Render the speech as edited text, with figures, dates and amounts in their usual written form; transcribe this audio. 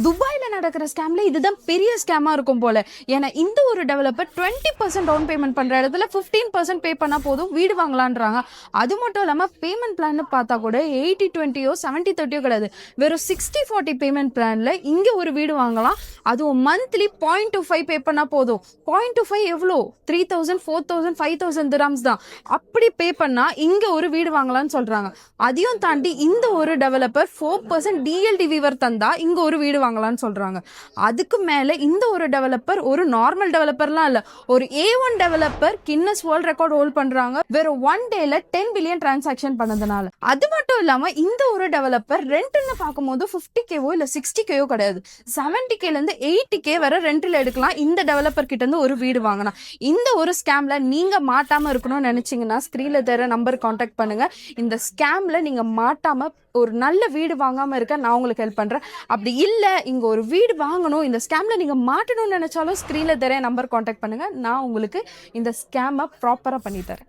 துபாயில நடக்கிற ஸ்கேம்ல இதுதான் பெரிய ஸ்கேமா இருக்கும் போல. ஏன்னா இந்த ஒரு டெவலப்பர் 20% டவுன் பேமெண்ட் பண்ற இடத்துல 15% பே பண்ணா போதும் வீடு வாங்கலான்றாங்க. அது மட்டும் இல்லாம பேமெண்ட் பிளான் பார்த்தா கூட 80-20 70-30 கிடையாது, வெறும் 60-40 பேமெண்ட் பிளான்ல இங்க ஒரு வீடு வாங்கலாம். அதுவும் மந்த்லி 0.25 பே பண்ணா போதும். 0.25 எவ்வளோ? 3000 4000 5000 திராம்ஸ் தான். அப்படி பே பண்ணா இங்க ஒரு வீடு வாங்கலாம்னு சொல்றாங்க. அதையும் தாண்டி இந்த ஒரு டெவலப்பர் 4% டிஎல்டி வீவர் தந்தா இங்க ஒரு வீடு வாங்கலாம்னு சொல்றாங்க. அதுக்கு மேல இந்த ஒரு டெவலப்பர் ஒரு நார்மல் டெவலப்பர்லாம் இல்ல, ஒரு A1 developer Guinness world record hold பண்றாங்க வெறும் 1 டேல 10 பில்லியன் டிரான்சாக்ஷன் பண்ணதுனால. அது மட்டும் இல்லாம இந்த ஒரு டெவலப்பர் ரெண்ட்னு பார்க்கும்போது 50K இல்ல 60K கிடையாது, 70K ல இருந்து 80K வரை ரெண்டில் எடுக்கலாம் இந்த டெவலப்பர் கிட்ட இருந்து ஒரு வீடு வாங்கினா. இந்த ஒரு ஸ்கேம்ல நீங்க மாட்டாம இருக்கணும்னு நினைச்சீங்கன்னா ஸ்கிரீன்ல தர நம்பர் கான்டாக்ட் பண்ணுங்க. இந்த ஸ்கேம்ல நீங்க மாட்டாம ஒரு நல்ல வீடு வாங்காம இருக்க நான் உங்களுக்கு ஹெல்ப் பண்றேன். அப்படி இல்ல இங்க ஒரு வீடு வாங்கணும், இந்த ஸ்கேம்ல நீங்க மாட்டணும்னு நினைச்சாலும் ஸ்கிரீன்ல தர நம்பர் கான்டாக்ட் பண்ணுங்க. நான் உங்களுக்கு இந்த ஸ்கேமை ப்ராப்பரா பண்ணி தரேன்.